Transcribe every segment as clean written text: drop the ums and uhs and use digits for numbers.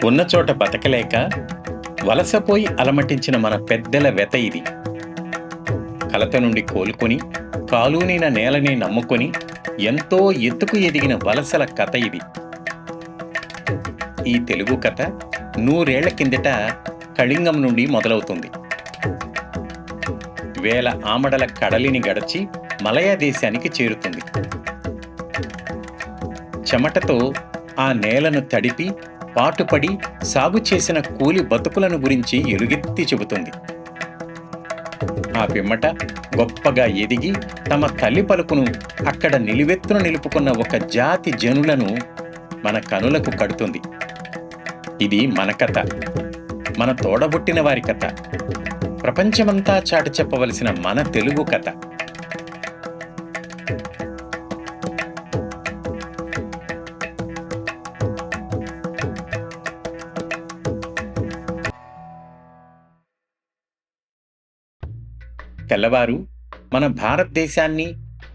ఉన్న చోట బతకలేక వలసపోయి అలమటించిన మన పెద్దల వెత ఇది. కలత నుండి కోలుకొని కాలూనిన నేలని నమ్ముకొని ఎంతో ఎత్తుకు ఎదిగిన వలసల కథ ఇది. ఈ తెలుగు కథ 100 ఏళ్ల కిందట కళింగం నుండి మొదలవుతుంది. వేల ఆమడల కడలిని గడచి మలయా దేశానికి చేరుతుంది. చెమటతో ఆ నేలను తడిపి పాటుపడి సాగు చేసిన కూలి బతుకులను గురించి ఎలుగెత్తి చెబుతుంది. ఆ పిమ్మట గొప్పగా ఎదిగి తమ తల్లి పలుకును అక్కడ నిలువెత్తున నిలుపుకున్న ఒక జాతి జనులను మన కనులకు కడుతుంది. ఇది మన కథ, మన తోడబుట్టిన వారి కథ, ప్రపంచమంతా చాటి చెప్పవలసిన మన తెలుగు కథ. తెల్లవారు మన భారతదేశాన్ని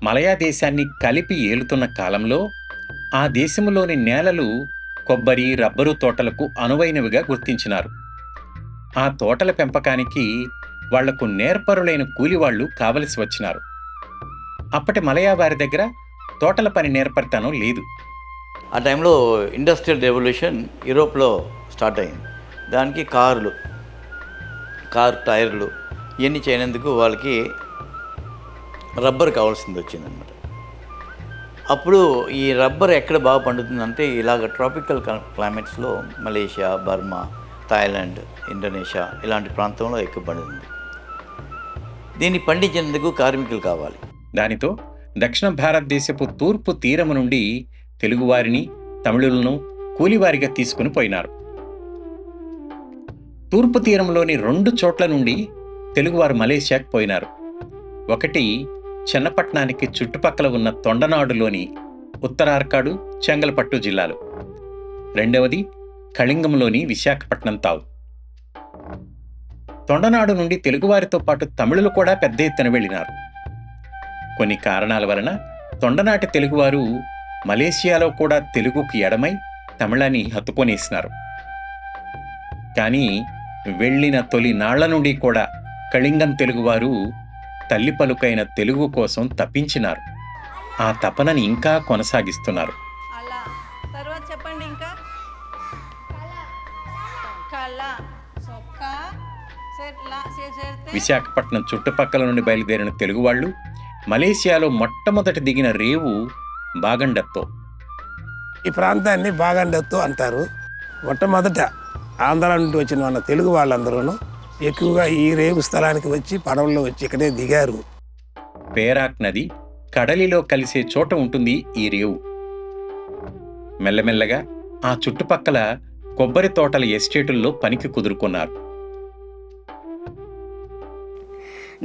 మలయా దేశాన్ని కలిపి ఏలుతున్న కాలంలో ఆ దేశంలోని నేలలు కొబ్బరి, రబ్బరు తోటలకు అనువైనవిగా గుర్తించినారు. ఆ తోటల పెంపకానికి వాళ్లకు నేర్పరులైన కూలివాళ్లు కావలసి వచ్చినారు. అప్పటి మలయా వారి దగ్గర తోటల పని నేర్పరితనం లేదు. ఆ టైంలో ఇండస్ట్రియల్ రెవల్యూషన్ యూరోప్లో స్టార్ట్ అయింది. దానికి కారు టైర్లు ఇవన్నీ చేయనందుకు వాళ్ళకి రబ్బర్ కావాల్సింది వచ్చిందనమాట. అప్పుడు ఈ రబ్బర్ ఎక్కడ బాగా పండుతుందంటే ఇలాగ ట్రాపికల్ క్లైమేట్స్లో మలేషియా, బర్మా, థాయిలాండ్, ఇండోనేషియా ఇలాంటి ప్రాంతంలో ఎక్కువ పండుతుంది. దీన్ని పండించేందుకు కార్మికులు కావాలి. దానితో దక్షిణ భారతదేశపు తూర్పు తీరము నుండి తెలుగువారిని, తమిళులను కూలివారిగా తీసుకుని పోయినారు. తూర్పు తీరంలోని 2 చోట్ల నుండి తెలుగువారు మలేషియాకు పోయినారు. ఒకటి చెన్నపట్నానికి చుట్టుపక్కల ఉన్న తొండనాడులోని ఉత్తరార్కాడు, చెంగల్పట్టు జిల్లాలు. రెండవది కళింగంలోని విశాఖపట్నం తావు. తొండనాడు నుండి తెలుగువారితో పాటు తమిళులు కూడా పెద్ద ఎత్తున వెళ్ళినారు. కొన్ని కారణాల వలన తొండనాటి తెలుగువారు మలేషియాలో కూడా తెలుగుకు ఎడమై తమిళాన్ని హత్తుకొనేసినారు. కానీ వెళ్ళిన తొలి నాళ్ల నుండి కూడా కళింగం తెలుగువారు తల్లి పలుకైన తెలుగు కోసం తప్పించినారు. ఆ తపనని ఇంకా కొనసాగిస్తున్నారు. విశాఖపట్నం చుట్టుపక్కల నుండి బయలుదేరిన తెలుగు వాళ్ళు మలేషియాలో మొట్టమొదటి దిగిన రేవు బాగండత్తో. ఈ ప్రాంతాన్ని బాగండత్తో అంటారు. మొట్టమొదట ఆంధ్ర నుండి వచ్చిన మన తెలుగు వాళ్ళందరూ ఎక్కువగా ఈ రేవు స్థలానికి వచ్చి పడవల్లో వచ్చి ఇక్కడే దిగారు. పేరాక్ నది కడలిలో కలిసే చోట ఉంటుంది ఈ రేవు. మెల్లమెల్లగా ఆ చుట్టుపక్కల కొబ్బరి తోటల ఎస్టేటుల్లో పనికి కుదురుకున్నారు.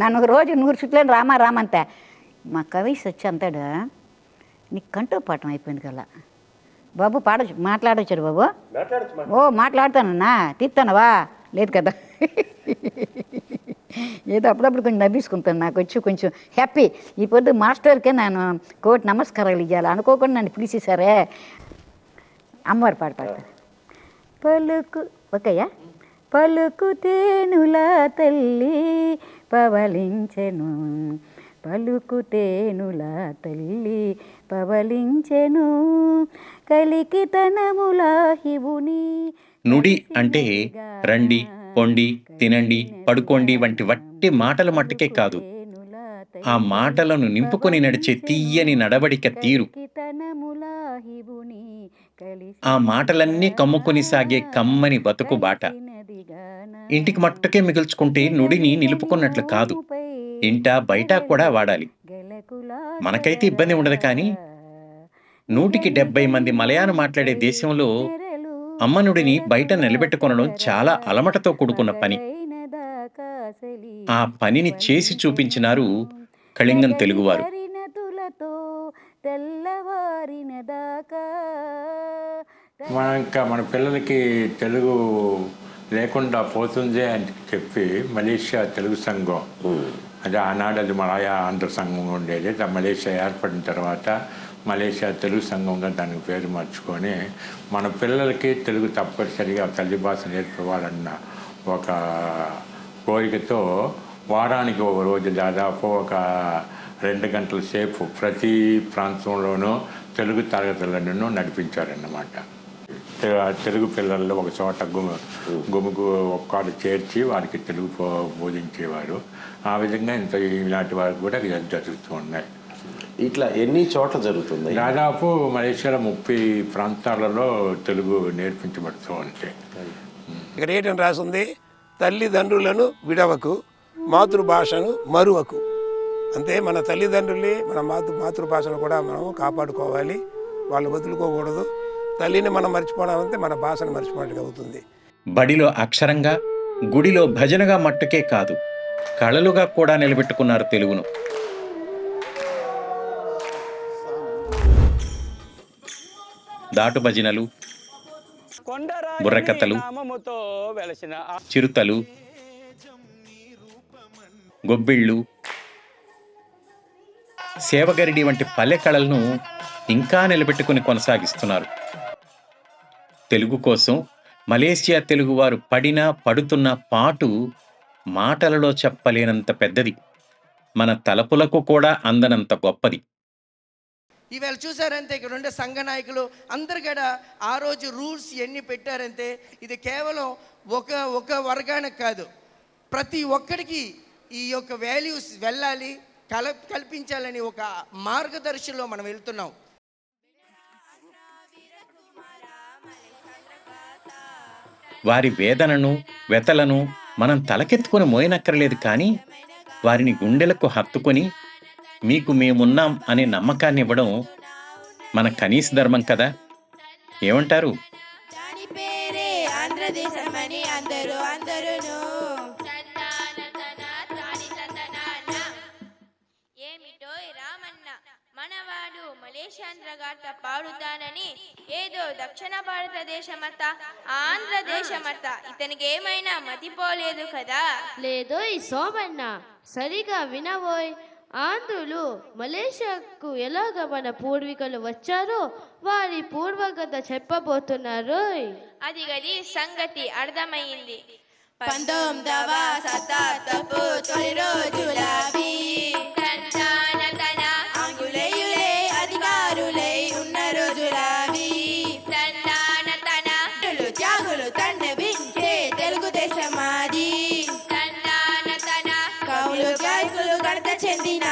నన్ను ఒక రోజు 100 చుట్లని రామంతా మా కవీస్ వచ్చి అంతాడు, నీకు కంటూ పాఠం అయిపోయింది కదా బాబు, మాట్లాడొచ్చాడు బాబు. మాట్లాడతానన్నా, తీస్తానవా? లేదు కదా. ఏదో అప్పుడప్పుడు కొంచెం నవ్విసుకుంటాను. నాకు వచ్చి కొంచెం హ్యాపీ. ఈ పొద్దు మాస్టర్కే నేను కోటి నమస్కారాలు ఇవ్వాలి అనుకోకుండా నన్ను పిలిచేశారే. అమ్మవారి పాట పాడతాను. పలుకు ఓకేయా. పలుకు తేనులా తల్లి పవలించెను, పలుకు తేనులా తల్లి పవలించెను, కలికితనములా హివుని. నుడి అంటే రండి, పొండి, తినండి, పడుకోండి వంటి వట్టి మాటల మట్టుకే కాదు, ఆ మాటలను నింపుకొని నడిచే తీయని నడవడిక తీరు, ఆ మాటలన్నీ కమ్ముకొని సాగే కమ్మని బతుకు బాట. ఇంటికి మట్టుకే మిగుల్చుకుంటే నుడిని నిలుపుకున్నట్లు కాదు, ఇంట బయట కూడా వాడాలి. మనకైతే ఇబ్బంది ఉండదు. కానీ 170 మంది మలయాను మాట్లాడే దేశంలో అమ్మనుడిని బయట నిలబెట్టుకొనడం చాలా అలమటతో కూడుకున్న పని. ఆ పనిని చేసి చూపించినారు కళింగం తెలుగువారు. మన పిల్లలకి తెలుగు లేకుండా పోతుంది అని చెప్పి మలేషియా తెలుగు సంఘం, అదే ఆనాడు అది మలయా ఆంధ్ర సంఘం ఉండేది. మలేషియా ఏర్పడిన తర్వాత మలేషియా తెలుగు సంఘంగా దానికి పేరు మార్చుకొని మన పిల్లలకి తెలుగు తప్పనిసరిగా తల్లి భాష నేర్చుకోవాలన్న ఒక కోరికతో వారానికి ఒక రోజు దాదాపు ఒక 2 గంటల సేపు ప్రతి ప్రాంతంలోనూ తెలుగు తరగతులను నడిపించారన్నమాట. తెలుగు పిల్లల్లో ఒక చోట గుమిగు ఒక్కడు చేర్చి వారికి తెలుగు బోధించేవారు. ఆ విధంగా ఇలాంటి వారికి కూడా జరుగుతూ ఉన్నాయి. ఇట్లా ఎన్ని చోట్ల జరుగుతుంది? దాదాపు మలేషియాలో 30 ప్రాంతాలలో తెలుగు నేర్పించబడుతూ ఉంటాయి. ఇక్కడ ఏంటని రాసింది, తల్లిదండ్రులను విడవకు, మాతృభాషను మరువకు. అంతే, మన తల్లిదండ్రుల్ని మన మాతృభాషను కూడా మనం కాపాడుకోవాలి, వాళ్ళు వదులుకోకూడదు. తల్లిని మనం మర్చిపోవడం మన భాషను మర్చిపోవడానికి అవుతుంది. బడిలో అక్షరంగా, గుడిలో భజనగా మట్టుకే కాదు, కళలుగా కూడా నిలబెట్టుకున్నారు తెలుగును. దాటు భజనలు, బుర్రకథలు, చిరుతలు, గొబ్బిళ్ళు, సేవగరిడి వంటి పల్లె కళలను ఇంకా నిలబెట్టుకుని కొనసాగిస్తున్నారు. తెలుగు కోసం మలేషియా తెలుగువారు పడుతున్న పాటు మాటలలో చెప్పలేనంత పెద్దది, మన తలపులకు కూడా అందనంత గొప్పది. ఈవేళ చూసారంటే ఇక్కడ ఉండే సంఘ నాయకులు అందరు కూడా ఆ రోజు రూల్స్ ఎన్ని పెట్టారంటే ఇది కేవలం ఒక వర్గానికి కాదు, ప్రతి ఒక్కడికి ఈ యొక్క వాల్యూస్ వెళ్ళాలి, కల్పించాలని ఒక మార్గదర్శిలో మనం వెళ్తున్నాం. వారి వేదనను, వెతలను మనం తలకెత్తుకొని మోయనక్కర్లేదు, కానీ వారిని గుండెలకు హత్తుకొని మీకు మేమున్నాం అనే నమ్మకాన్ని ఇవ్వడం మన కనీస ధర్మం కదా. ఏమంటారు? దాని పేరే ఆంధ్రదేశమని అందరూ ఏమిటో రామన్న మనవాడు మలేషియాంధ్ర గాట పాడుతానని ఏదో దక్షిణ భారతదేశమత ఆంధ్రదేశమత ఇతనికి ఏమైనా మతిపోలేదు కదా. లేదో ఈ సోమన్న సరిగా వినవోయ్. ఆంధ్రులు మలేషియాకు ఎలాగ మన పూర్వీకులు వచ్చారో వారి పూర్వకథ చెప్పబోతున్నారు. అది గది సంగతి అర్థమైంది. 19వ శతాబ్దపు తొలి రోజులవి, ఆంగ్లేయులే అధికారులై ఉన్న రోజులవి, త్యాగులు తండ్రి తెలుగుదేశం మాది, కౌలు గాయకులు గణత చెందిన